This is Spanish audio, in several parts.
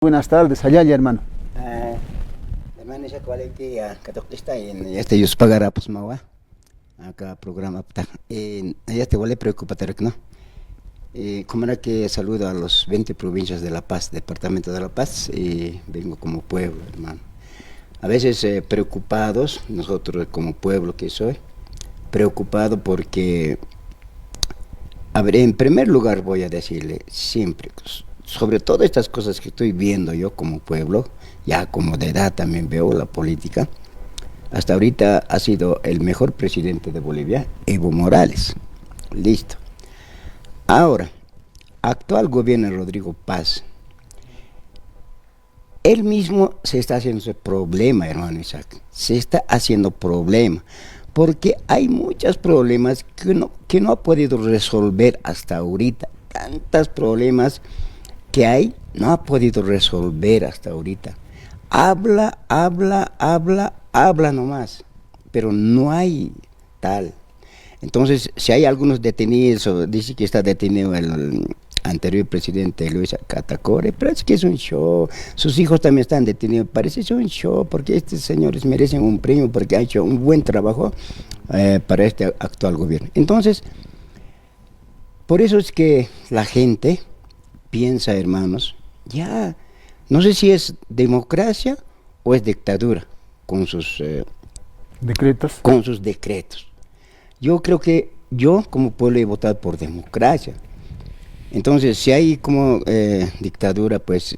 Buenas tardes, allá, hermano. Hermano, ya cuál que katok está en este ellos pagará pues mawa acá programa pta ya te vale preocupar no como era que saludo a los 20 provincias de La Paz, departamento de La Paz, y vengo como pueblo, hermano. A veces preocupados, nosotros como pueblo que soy, preocupado porque, a ver, en primer lugar voy a decirle siempre, sobre todas estas cosas que estoy viendo yo como pueblo, ya como de edad también veo la política, hasta ahorita ha sido el mejor presidente de Bolivia, Evo Morales. Listo. Ahora, actual gobierno de Rodrigo Paz, él mismo se está haciendo ese problema, hermano Isaac, se está haciendo problema, porque hay muchos problemas que no ha podido resolver hasta ahorita, tantos problemas que hay, no ha podido resolver hasta ahorita. Habla nomás, pero no hay tal. Entonces, si hay algunos detenidos, o dice que está detenido el anterior presidente Luis Catacore, parece que es un show. Sus hijos también están detenidos, parece que es un show, porque estos señores merecen un premio porque han hecho un buen trabajo para este actual gobierno. Entonces, por eso es que la gente piensa, hermanos, ya, no sé si es democracia o es dictadura con sus Decretos. con sus decretos. Yo creo que yo como pueblo he votado por democracia. Entonces, si hay como dictadura, pues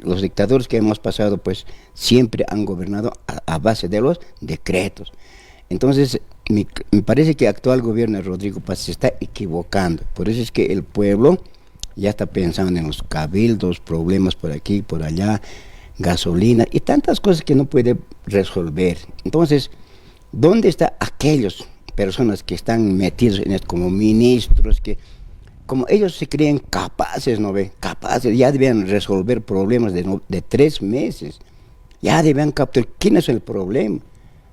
los dictadores que hemos pasado, pues siempre han gobernado a base de los decretos. Entonces, me parece que el actual gobierno de Rodrigo Paz se está equivocando. Por eso es que el pueblo ya está pensando en los cabildos, problemas por aquí, por allá, gasolina y tantas cosas que no puede resolver. Entonces, ¿dónde están aquellas personas que están metidos en esto como ministros, que como ellos se creen capaces, ¿no ve? Capaces, ya debían resolver problemas de 3 meses, ya debían capturar quién es el problema.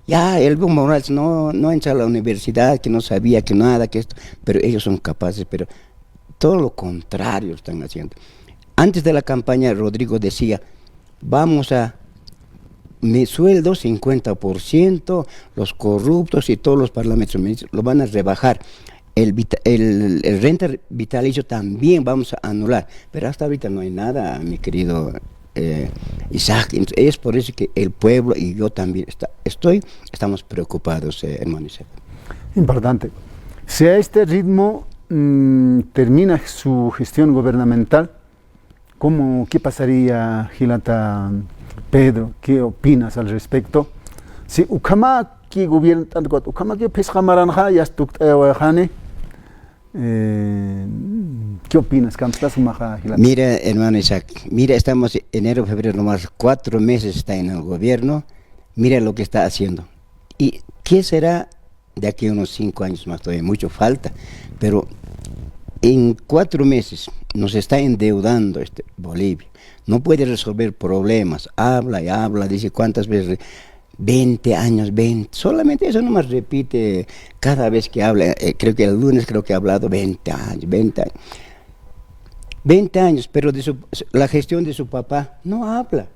Ya, Evo Morales no entra a la universidad, que no sabía que nada, que esto, pero ellos son capaces, pero todo lo contrario están haciendo. Antes de la campaña, Rodrigo decía, vamos a mi sueldo 50%, los corruptos y todos los parlamentos lo van a rebajar. El renta vitalicio también vamos a anular, pero hasta ahorita no hay nada, mi querido Isaac. Es por eso que el pueblo y yo también estamos preocupados, hermano Isaac. Importante. Si a este ritmo termina su gestión gubernamental, ¿qué pasaría, Gilata Pedro? ¿Qué opinas al respecto? Si Ukama que gobierna tanto, Ukama que pesca maranja ya ¿qué opinas? Mira, hermano Isaac, mira, estamos enero, febrero, nomás 4 meses está en el gobierno, mira lo que está haciendo. ¿Y qué será de aquí a unos 5 años más? Todavía mucho falta, pero en 4 meses nos está endeudando Bolivia, no puede resolver problemas, habla y habla, dice cuántas veces, 20 años, 20, solamente eso nomás repite cada vez que habla, creo que el lunes ha hablado 20 años, 20 años. 20 años, pero la gestión de su papá no habla.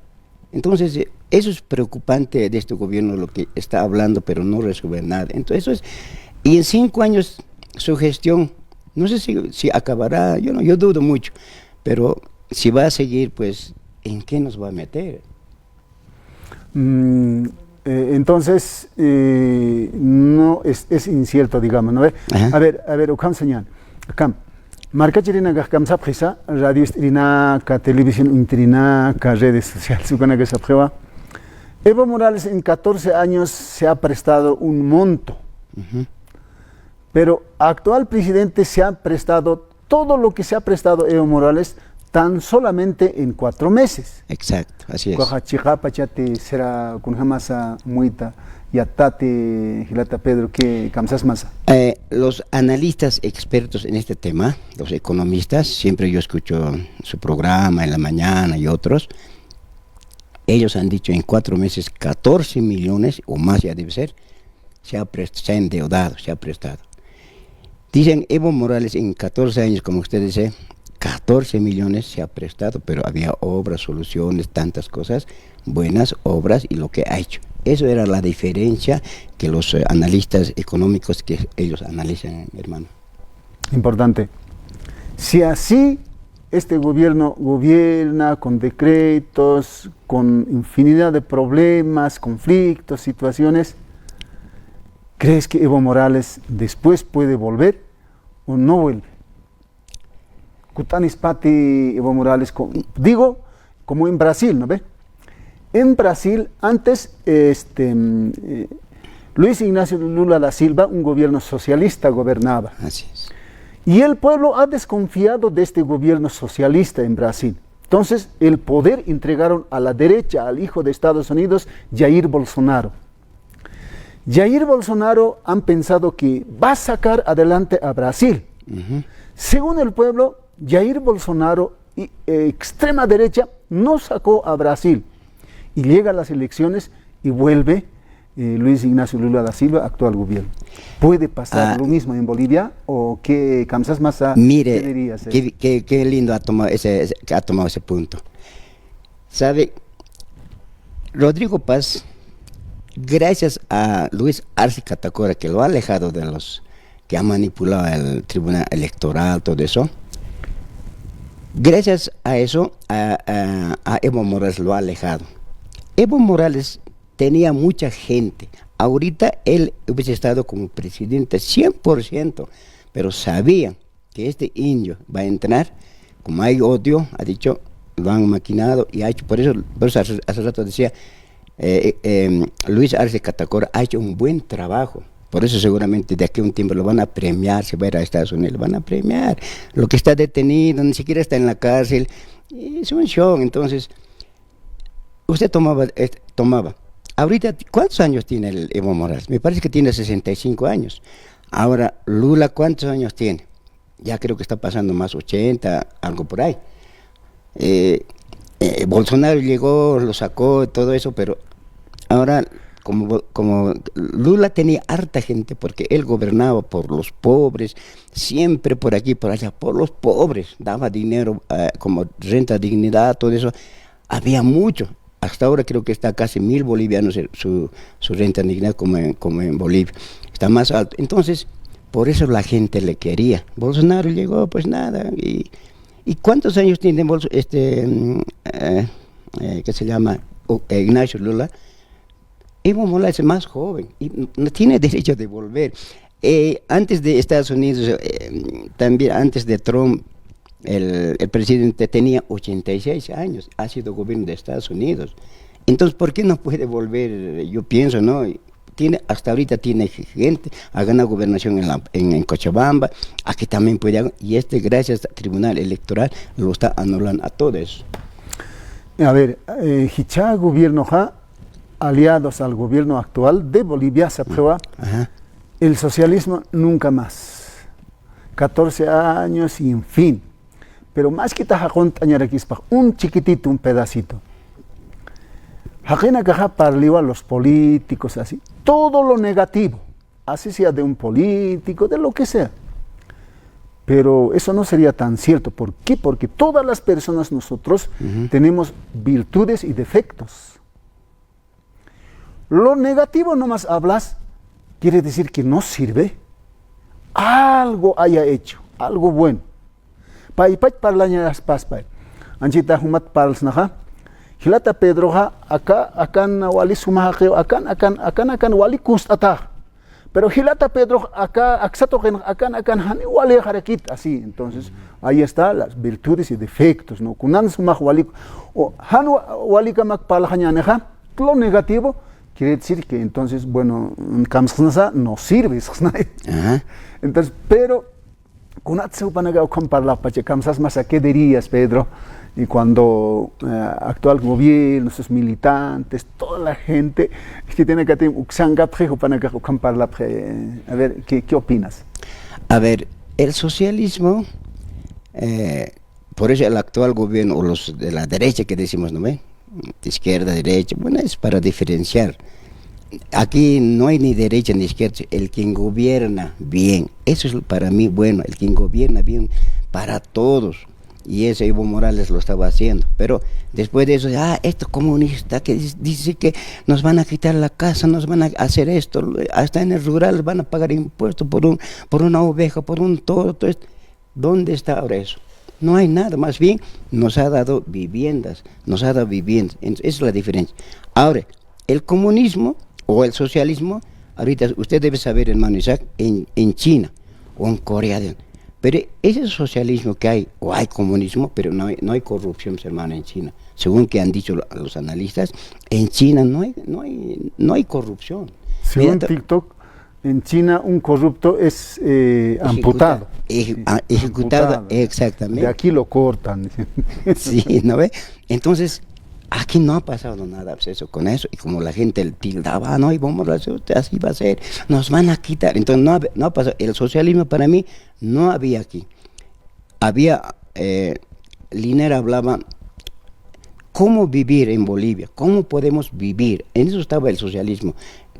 Entonces, eso es preocupante de este gobierno, lo que está hablando, pero no resuelve nada. Entonces, y en 5 años su gestión, no sé si acabará, yo dudo mucho, pero si va a seguir, pues, ¿en qué nos va a meter? Entonces, no es incierto, digamos, ¿no ve? A ver, Ocam señal, Ocam. Marca chirina gakam sapjisa, radio istrina, ka televisión intrina, ka redes sociales, sukana que sapjewa. Evo Morales en 14 años se ha prestado un monto, pero actual presidente se ha prestado todo lo que se ha prestado Evo Morales tan solamente en 4 meses. Exacto, así es. Pachate será con jamasa muita. Yatate, Gilata Pedro, ¿qué camsas más? Los analistas expertos en este tema, los economistas, siempre yo escucho su programa en la mañana y otros, ellos han dicho en 4 meses 14 millones o más ya debe ser, se ha endeudado, se ha prestado. Dicen Evo Morales en 14 años, como usted dice, 14 millones se ha prestado, pero había obras, soluciones, tantas cosas, buenas obras y lo que ha hecho. Eso era la diferencia que los analistas económicos que ellos analizan, hermano. Importante. Si así este gobierno gobierna con decretos, con infinidad de problemas, conflictos, situaciones, ¿crees que Evo Morales después puede volver o no vuelve? Kutanis Pati Evo Morales, digo, como en Brasil, ¿no ve? En Brasil, antes, Luis Ignacio Lula da Silva, un gobierno socialista, gobernaba. Así es. Y el pueblo ha desconfiado de este gobierno socialista en Brasil. Entonces, el poder entregaron a la derecha, al hijo de Estados Unidos, Jair Bolsonaro. Jair Bolsonaro han pensado que va a sacar adelante a Brasil. Según el pueblo, Jair Bolsonaro, extrema derecha, no sacó a Brasil. Y llega a las elecciones y vuelve Luis Ignacio Lula da Silva, actual gobierno. ¿Puede pasar lo mismo en Bolivia? ¿O qué, Kamsas Masa, mire, qué dirías? Qué lindo ha tomado ese punto. ¿Sabe? Rodrigo Paz, gracias a Luis Arce Catacora, que lo ha alejado de los que ha manipulado el tribunal electoral, todo eso, gracias a eso, a Evo Morales lo ha alejado. Evo Morales tenía mucha gente. Ahorita él hubiese estado como presidente 100%, pero sabía que este indio va a entrar, como hay odio, ha dicho, lo han maquinado y ha hecho, por eso hace rato decía, Luis Arce Catacora ha hecho un buen trabajo. Por eso seguramente de aquí a un tiempo lo van a premiar, se va a ir a Estados Unidos, lo van a premiar. Lo que está detenido, ni siquiera está en la cárcel, es un show. Entonces, usted tomaba. Ahorita, ¿cuántos años tiene el Evo Morales? Me parece que tiene 65 años. Ahora, Lula, ¿cuántos años tiene? Ya creo que está pasando más 80, algo por ahí. Bolsonaro llegó, lo sacó, todo eso, pero ahora, como Lula tenía harta gente, porque él gobernaba por los pobres, siempre por aquí, por allá, por los pobres, daba dinero como renta, dignidad, todo eso, había mucho. Hasta ahora creo que está casi 1.000 bolivianos su renta dignidad como en Bolivia. Está más alto. Entonces, por eso la gente le quería. Bolsonaro llegó, pues nada. ¿Y cuántos años tiene qué se llama? Ignacio Lula? Evo Morales es más joven y no tiene derecho de volver. Antes de Estados Unidos, también antes de Trump, el presidente tenía 86 años, ha sido gobierno de Estados Unidos. Entonces, ¿por qué no puede volver? Yo pienso, ¿no? Hasta ahorita tiene gente, ha ganado gobernación en Cochabamba, aquí también puede, y gracias al Tribunal Electoral, lo está anulando a todo eso. A ver, Hichá gobierno aliados al gobierno actual de Bolivia, se aprueba el socialismo nunca más. 14 años y en fin. Pero más que un chiquitito, un pedacito. Hajena caja parlió a los políticos así. Todo lo negativo, así sea de un político, de lo que sea. Pero eso no sería tan cierto. ¿Por qué? Porque todas las personas nosotros tenemos virtudes y defectos. Lo negativo nomás hablas, quiere decir que no sirve. Algo haya hecho, algo bueno. Paipat parlanya aspas pai. Anjita humat parlsnaha. Hilata Pedroha akan wali sumahakeo akan wali kustata. Pero Hilata Pedro aksato akan hani wali harakit así. Entonces, ahí están las virtudes y defectos, ¿no? Kunan sumah wali o han wali kamak palhañaneja, lo negativo quiere decir que entonces, bueno, kamsnasa no sirve. Entonces, pero ¿qué dirías, Pedro? Y cuando actual gobierno, sus militantes, toda la gente que tiene que tener a ver, ¿qué opinas? A ver, el socialismo, por eso el actual gobierno, o los de la derecha que decimos, ¿no ve? De izquierda, derecha, bueno, es para diferenciar. Aquí no hay ni derecha ni izquierda, el quien gobierna bien, eso es para mí bueno, el quien gobierna bien para todos. y ese Evo Morales lo estaba haciendo, pero después de eso, esto comunista que dice que nos van a quitar la casa, nos van a hacer esto, hasta en el rural van a pagar impuestos por una oveja, por un toro, todo esto. ¿Dónde está ahora eso? No hay nada, más bien nos ha dado viviendas, esa es la diferencia. Ahora, el comunismo o el socialismo, ahorita usted debe saber, hermano Isaac, en China o en Corea pero ese socialismo que hay, o hay comunismo, pero no hay corrupción, hermano, en China. Según que han dicho los analistas, en China no hay corrupción. Según TikTok, en China un corrupto es amputado. Ejecutado, exactamente. De aquí lo cortan. Sí, ¿no ve? Entonces, aquí no ha pasado nada eso con eso, y como la gente tildaba, no, y vamos a hacer, así va a ser, nos van a quitar. Entonces no ha pasado. El socialismo para mí no había aquí. Había, Liner hablaba, ¿cómo vivir en Bolivia? ¿Cómo podemos vivir? En eso estaba el socialismo.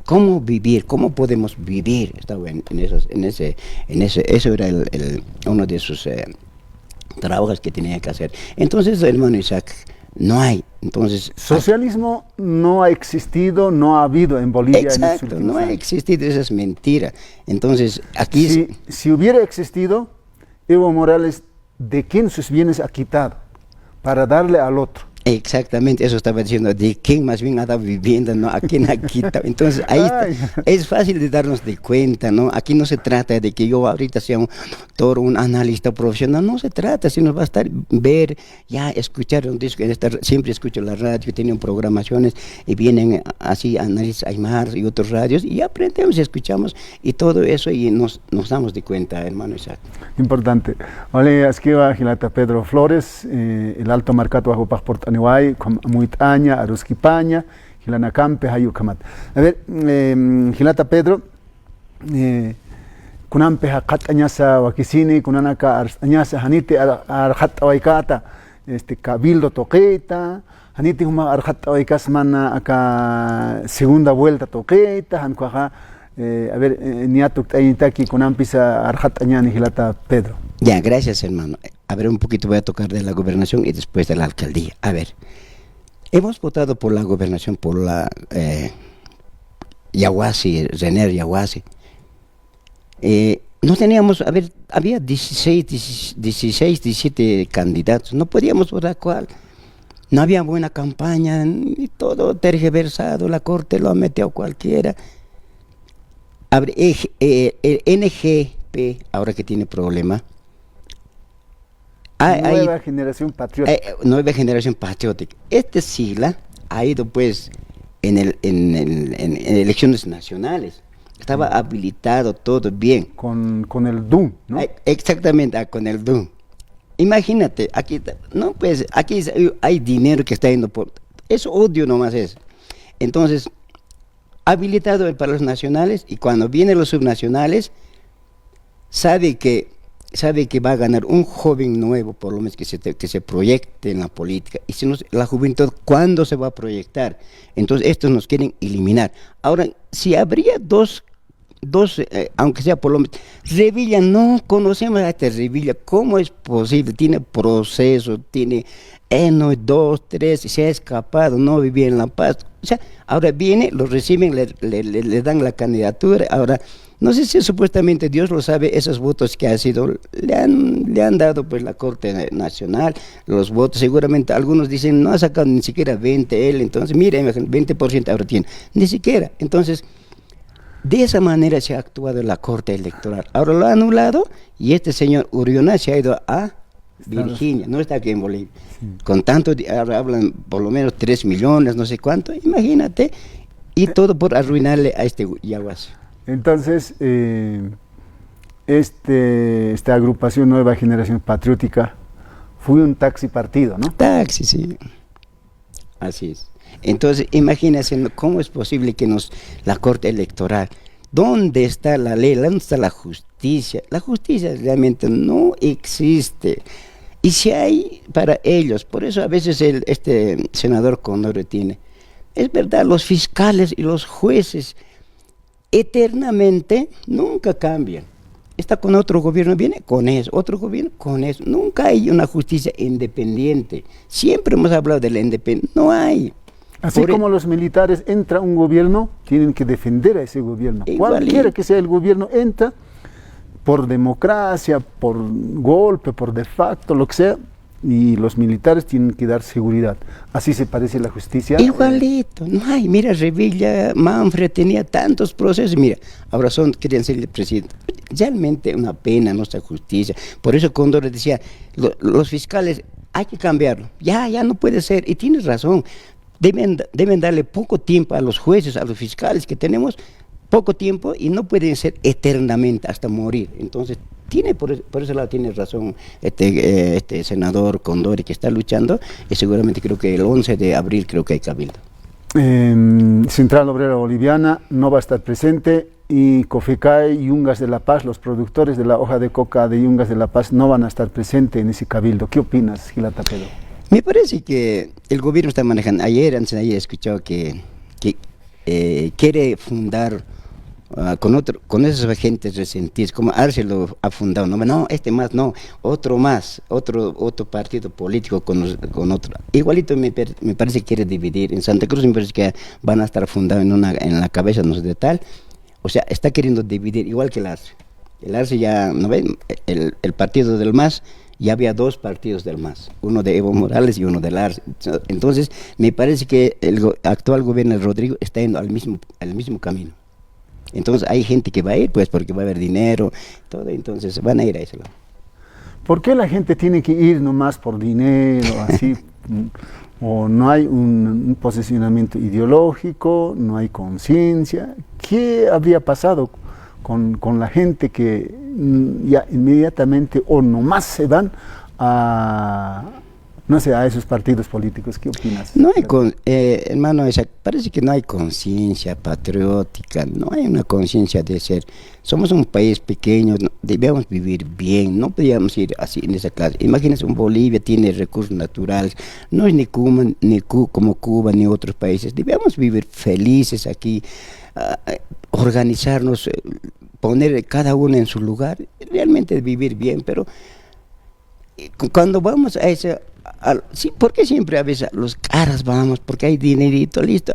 ¿Cómo vivir? ¿Cómo podemos vivir? Estaba eso era uno de sus trabajos que tenía que hacer. Entonces, hermano Isaac, no hay. Entonces, socialismo no ha existido, no ha habido en Bolivia. Exacto, no ha existido, esa es mentira. Entonces, aquí... Si hubiera existido, Evo Morales, ¿de quién sus bienes ha quitado para darle al otro? Exactamente, eso estaba diciendo, de quién más bien ha dado vivienda, ¿no? A quién ha quitado. Entonces, ahí es fácil de darnos de cuenta, ¿no? Aquí no se trata de que yo ahorita sea un doctor, un analista profesional, no se trata, sino va a estar, ver, escuchar un disco, siempre escucho la radio, tienen programaciones, y vienen así, Análisis Aymar y otros radios, y aprendemos y escuchamos, y todo eso, y nos damos de cuenta, hermano Isaac. Importante. Vale, aquí va Gilata Pedro Flores, el alto marcato bajo pasaporte Niwai, Muitaña, Arusquipaña, Gilana Campe, Hayukamat. A ver, Gilata Pedro, Kunampe Hakat Añasa Wakisini, Kunanaka Añasa Hanite Arhat Awaikata, Cabildo Toqueta, Hanite Huma Arhat Awaikas Mana acá segunda vuelta Toqueta, Hancuaja, a ver, Niatuk Ayitaki, Kunampisa Arhat Añani, Gilata Pedro. Ya, gracias, hermano. A ver, un poquito voy a tocar de la gobernación y después de la alcaldía. A ver, hemos votado por la gobernación, por la Yaguasi, René Yaguasi. No teníamos, a ver, había 16, 17 candidatos, no podíamos votar cuál. No había buena campaña, y todo tergiversado, la corte lo ha metido cualquiera. A ver, el NGP, ahora que tiene problema. Nueva Generación Patriótica. Nueva Generación Patriótica. Esta sigla ha ido pues en elecciones nacionales. Estaba habilitado todo bien. Con el DUM, ¿no? Exactamente, con el DUM. Imagínate, aquí hay dinero que está yendo por... Eso odio nomás es. Entonces, habilitado para los nacionales, y cuando vienen los subnacionales, sabe que va a ganar un joven nuevo, por lo menos que se proyecte en la política. Y si no, la juventud, ¿cuándo se va a proyectar? Entonces, estos nos quieren eliminar. Ahora, si habría dos aunque sea por lo menos, Revilla, no conocemos a este Revilla, ¿cómo es posible? Tiene proceso, tiene 1, 2, 3, se ha escapado, no vivía en La Paz. O sea, ahora viene, lo reciben, le dan la candidatura. Ahora, no sé si supuestamente Dios lo sabe, esos votos que ha sido, le han dado pues la Corte Nacional, los votos, seguramente algunos dicen, no ha sacado ni siquiera 20 él, entonces, mira, 20% ahora tiene, ni siquiera. Entonces, de esa manera se ha actuado en la Corte Electoral. Ahora lo ha anulado, y este señor Uriona se ha ido a Virginia, no está aquí en Bolivia. Sí. Con tanto, ahora hablan por lo menos 3 millones, no sé cuánto, imagínate, y todo por arruinarle a este Yaguas. Entonces, esta agrupación Nueva Generación Patriótica fue un taxi partido, ¿no? Taxi, sí. Así es. Entonces, imagínense cómo es posible que la Corte Electoral, ¿dónde está la ley? ¿Dónde está la justicia? La justicia realmente no existe. Y si hay para ellos, por eso a veces este senador Condori tiene, es verdad, los fiscales y los jueces eternamente nunca cambian. está con otro gobierno, viene con eso, otro gobierno con eso. Nunca hay una justicia independiente. Siempre hemos hablado de la independencia, no hay. Así como los militares, entra un gobierno, tienen que defender a ese gobierno. Cualquiera que sea el gobierno, entra por democracia, por golpe, por de facto, lo que sea, y los militares tienen que dar seguridad. Así se parece la justicia. Igualito, no hay. Mira, Revilla, Manfred tenía tantos procesos. Mira, ahora querían ser el presidente. Realmente una pena nuestra justicia. Por eso Condor decía, los fiscales hay que cambiarlo. Ya no puede ser. Y tienes razón. Deben darle poco tiempo a los jueces, a los fiscales que tenemos, poco tiempo, y no pueden ser eternamente hasta morir. Entonces, por ese lado tiene razón este senador Condori que está luchando, y seguramente creo que el 11 de abril creo que hay cabildo. Central Obrera Boliviana no va a estar presente, y Cofecay y Yungas de La Paz, los productores de la hoja de coca de Yungas de La Paz, no van a estar presentes en ese cabildo. ¿Qué opinas, Gila Tapedo? Me parece que el gobierno está manejando, antes de ayer he escuchado que quiere fundar con esos agentes resentidos, como Arcelo ha fundado, no, otro partido político con otro. Igualito me parece que quiere dividir. En Santa Cruz me parece que van a estar fundados en la cabeza, no sé de tal. O sea, está queriendo dividir, igual que el Arce. El Arce ya, ¿no ven? El partido del MAS, ya había dos partidos del MAS, uno de Evo Morales y uno del Arce. Entonces, me parece que el actual gobierno de Rodrigo está yendo al mismo camino. Entonces hay gente que va a ir, pues porque va a haber dinero, todo, entonces van a ir a ese lado. ¿Por qué la gente tiene que ir nomás por dinero, así? ¿O no hay un posicionamiento ideológico, no hay conciencia? ¿Qué habría pasado con la gente que ya inmediatamente o nomás se van a esos partidos políticos? ¿Qué opinas? No hay, hermano, parece que no hay conciencia patriótica, no hay una conciencia de ser. Somos un país pequeño, debemos vivir bien, no podíamos ir así en esa clase. Imagínense, Bolivia tiene recursos naturales, no es ni como Cuba ni otros países. Debemos vivir felices aquí, organizarnos, poner cada uno en su lugar, realmente vivir bien, pero cuando vamos a ese... Sí, porque siempre a veces los caras vamos, porque hay dinerito, listo,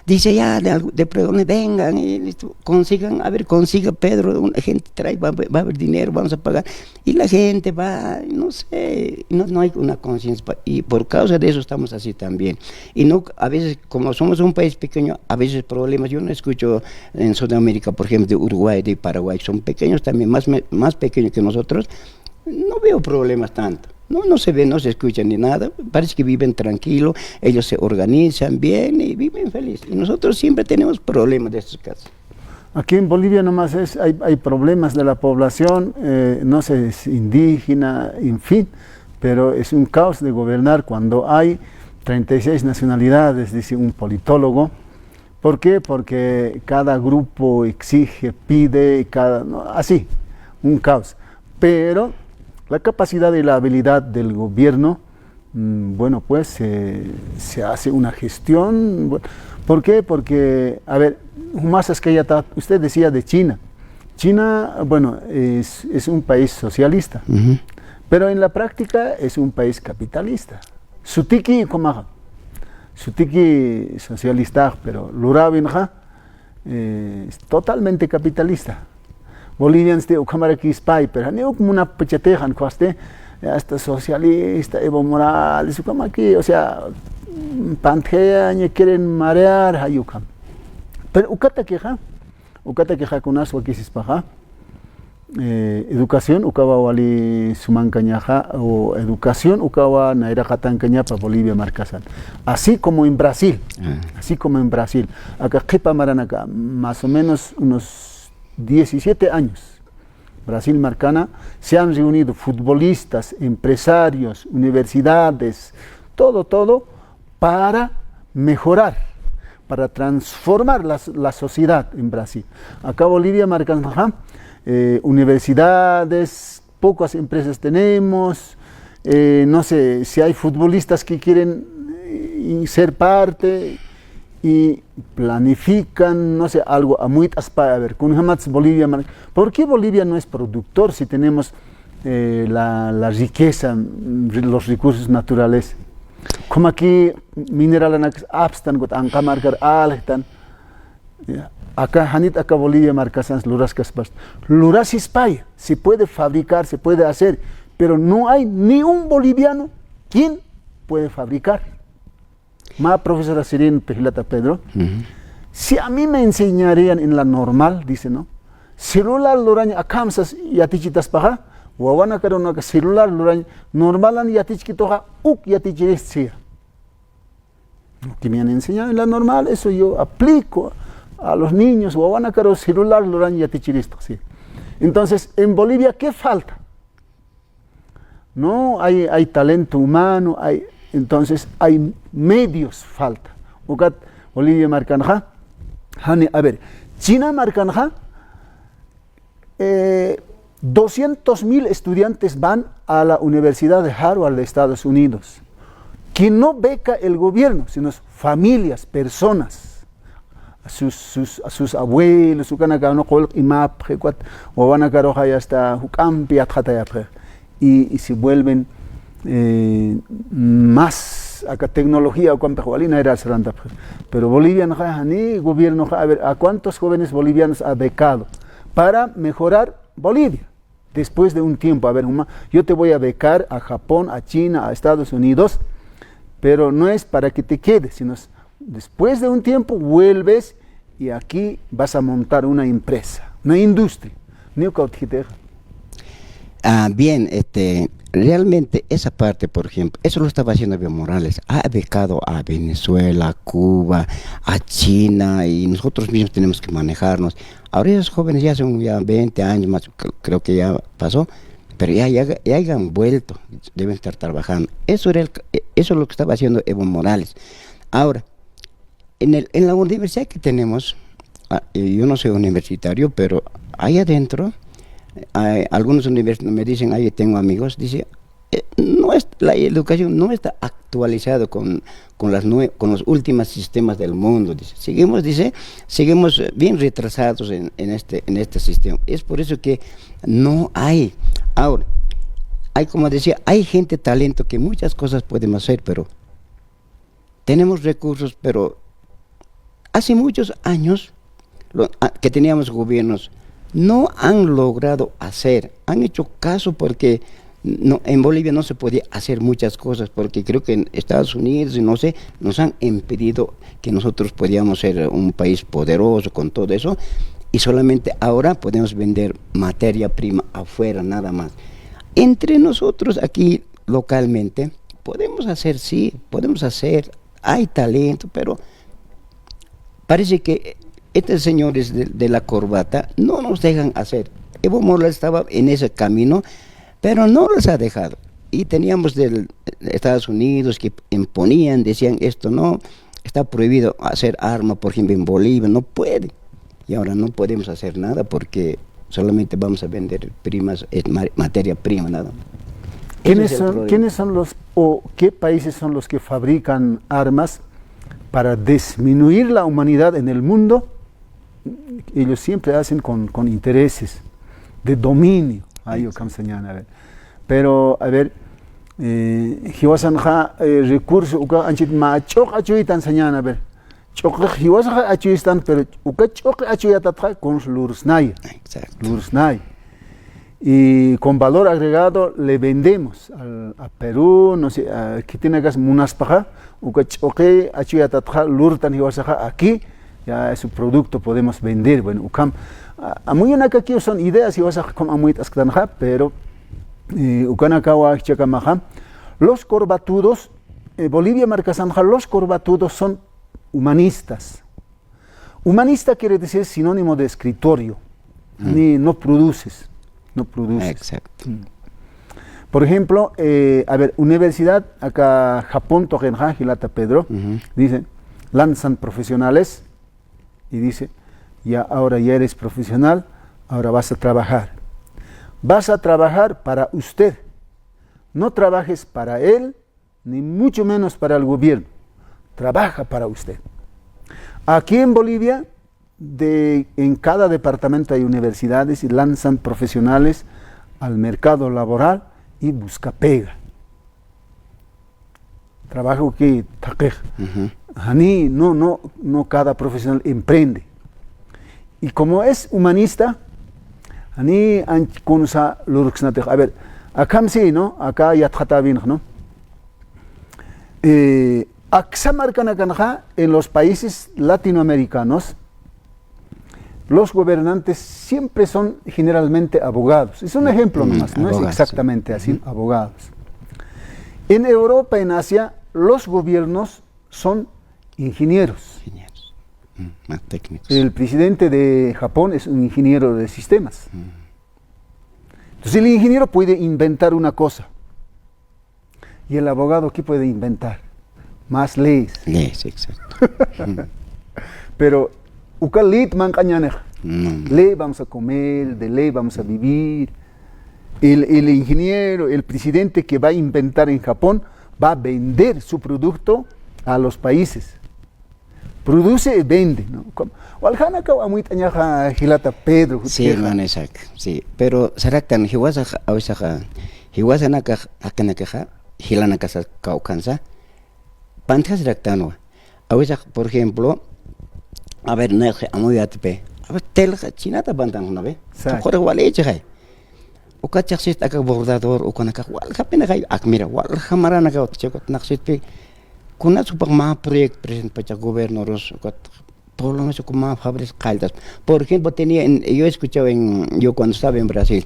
dice ya de pregón, vengan y listo, consiga Pedro, una gente trae, va a haber dinero, vamos a pagar, y la gente va, no sé, no hay una conciencia, y por causa de eso estamos así también, y no, a veces, como somos un país pequeño, a veces problemas, yo no escucho en Sudamérica, por ejemplo, de Uruguay, de Paraguay, son pequeños también, más pequeños que nosotros, no veo problemas tanto. No se ve, no se escucha ni nada, parece que viven tranquilo, ellos se organizan bien y viven felices. Y nosotros siempre tenemos problemas de estos casos. Aquí en Bolivia nomás hay problemas de la población, no sé, es indígena, en fin, pero es un caos de gobernar cuando hay 36 nacionalidades, dice un politólogo. ¿Por qué? Porque cada grupo exige, pide, así, un caos. Pero la capacidad y la habilidad del gobierno, bueno, pues se hace una gestión. ¿Por qué? Porque, a ver, usted decía de China. China, bueno, es un país socialista, pero en la práctica es un país capitalista. Sutiki socialista, pero Lurabinja es totalmente capitalista. Bolivians de Ucamaraki Spy, pero no como una pechatejan, hasta socialista, Evo Morales, o sea, Pantea, ni quieren marear, Hayukam. Pero Ucata queja con asua que se educación, Ucawa Wali Sumancañaja, o educación, Ucawa Naira Jatancaña para Bolivia Marcasan. Así como en Brasil, acá Kepa Maranaca, más o menos unos 17 años, Brasil Marcana, se han reunido futbolistas, empresarios, universidades, todo para mejorar, para transformar la sociedad en Brasil. Acá Bolivia Marcana, universidades, pocas empresas tenemos, no sé si hay futbolistas que quieren ser parte, y planifican, no sé, algo a muy taspa, a ver, con jamás Bolivia, ¿por qué Bolivia no es productor si tenemos la riqueza, los recursos naturales? Como aquí minerales abstan, anca marcar altan, acá Hanit, acá Bolivia marcasan luras caspas. Luras Hispaya, se puede fabricar, se puede hacer, pero no hay ni un boliviano quien puede fabricar. Ma profesora Sirin Pejilata Pedro, si a mí me enseñarían en la normal, dice, ¿no? Celular luraña akamsas yatichitas paja, wawana karona celular luraña normalan yatichitoja uk yatichiresia. Lo que me han enseñado en la normal, eso yo aplico a los niños, wawana karo celular luraña yatichiristo, sí. Entonces, en Bolivia, ¿qué falta? No hay talento humano, entonces hay medios falta. Ucat Bolivia marcanja, a ver, China marcanja, 200,000 estudiantes van a la Universidad de Harvard de Estados Unidos. Quien no beca el gobierno, sino familias, personas, a sus abuelos, su canacano colc imap, o van a caroja ya hasta hucampi atjatayapre. Y se vuelven más acá tecnología o campejualina era seranta, pero Bolivia no ni gobierno, a ver, ¿a cuántos jóvenes bolivianos ha becado para mejorar Bolivia? Después de un tiempo, a ver, yo te voy a becar a Japón, a China, a Estados Unidos, pero no es para que te quedes, sino después de un tiempo vuelves y aquí vas a montar una empresa, una industria. Bien, realmente esa parte, por ejemplo, eso lo estaba haciendo Evo Morales, ha becado a Venezuela, a Cuba, a China, y nosotros mismos tenemos que manejarnos. Ahora esos jóvenes ya son 20 años más, creo que ya pasó, pero ya hayan vuelto, deben estar trabajando. Eso es lo que estaba haciendo Evo Morales. Ahora, en la universidad que tenemos, yo no soy universitario, pero ahí adentro, algunos universitarios me dicen, ahí tengo amigos, dice, la educación no está actualizada con los últimos sistemas del mundo, dice. Seguimos bien retrasados en este sistema. Es por eso que no hay. Ahora, como decía, hay gente, talento, que muchas cosas podemos hacer, pero tenemos recursos, pero hace muchos años que teníamos gobiernos, no han logrado hacer, han hecho caso porque en Bolivia no se podía hacer muchas cosas, porque creo que en Estados Unidos, no sé, nos han impedido que nosotros podíamos ser un país poderoso con todo eso, y solamente ahora podemos vender materia prima afuera, nada más. Entre nosotros aquí localmente, podemos hacer, hay talento, pero parece que estos señores de la corbata no nos dejan hacer. Evo Morales estaba en ese camino, pero no los ha dejado. Y teníamos de Estados Unidos que imponían, decían esto no, está prohibido hacer arma, por ejemplo, en Bolivia, no puede. Y ahora no podemos hacer nada porque solamente vamos a vender materia prima, nada. ¿Quiénes son los, o qué países son los que fabrican armas para disminuir la humanidad en el mundo? Ellos siempre hacen con intereses de dominio. Pero, a ver, hiwasanja recurso, uka anchit ma chok achuitan señana, a ver, chok hiwasanja achuistan, pero uka chok achuyatatra con lursnay. Exacto. Lursnay. Y con valor agregado le vendemos a Perú, no sé, que tiene gas munaspaja, uka chok achuyatatra lurtan hiwasanja aquí. Ya su producto podemos vender. Bueno, ukam a muy que aquí son ideas y vas a como muy tascanja, pero ukanakawa chakamaja, los corbatudos, Bolivia marca Sanja, los corbatudos son humanistas. Humanista quiere decir sinónimo de escritorio, ni no produces. Exacto. Por ejemplo, a ver, universidad acá Japón Togenja, Gilata Pedro, dice, lanzan profesionales. Y dice, ahora ya eres profesional, ahora vas a trabajar. Vas a trabajar para usted. No trabajes para él, ni mucho menos para el gobierno. Trabaja para usted. Aquí en Bolivia, en cada departamento hay universidades y lanzan profesionales al mercado laboral y busca pega. Trabajo que no cada profesional emprende. Y como es humanista, a ver, acá sí, ¿no? Acá ya ¿no? En los países latinoamericanos, los gobernantes siempre son generalmente abogados. Es un ejemplo nomás, no es exactamente así, abogados. En Europa, en Asia, los gobiernos son ingenieros. Más técnicos. El presidente de Japón es un ingeniero de sistemas. Entonces el ingeniero puede inventar una cosa. ¿Y el abogado qué puede inventar? Más leyes. Leyes, exacto. Pero ley vamos a comer, de ley vamos a vivir. El ingeniero, el presidente que va a inventar en Japón va a vender su producto a los países. Produce y vende, ¿no? Pedro. Sí, hermano, exacto. Sí, pero saraktan hiwasa awisaja hiwasa naka akanakaja hilana casa caucanza pantas rectano. Awisak, por ejemplo, a ver, neje amuyatpe. A ver, telja chinata bantan una vez. Jorge waleche. O cachachit acá bordador o con acá walja pena hay mira walja marana acá checot naxitpe. Kuna supak más proyecto present para gobiernos todo lo más como más fábricas caldas. Por ejemplo, yo he escuchado yo cuando estaba en Brasil,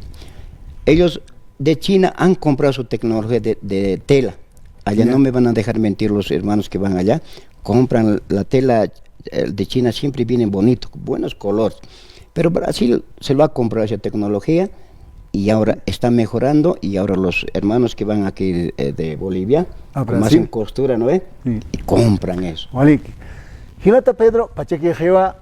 ellos de China han comprado su tecnología de tela. Allá no me van a dejar mentir los hermanos que van allá. Compran la tela de China, siempre viene bonito, buenos colores. Pero Brasil se lo ha comprado esa tecnología y ahora está mejorando, y ahora los hermanos que van aquí de Bolivia, más en costura, ¿no ve? Sí. Y compran eso. Hilata Pedro, Pacheque Jeva,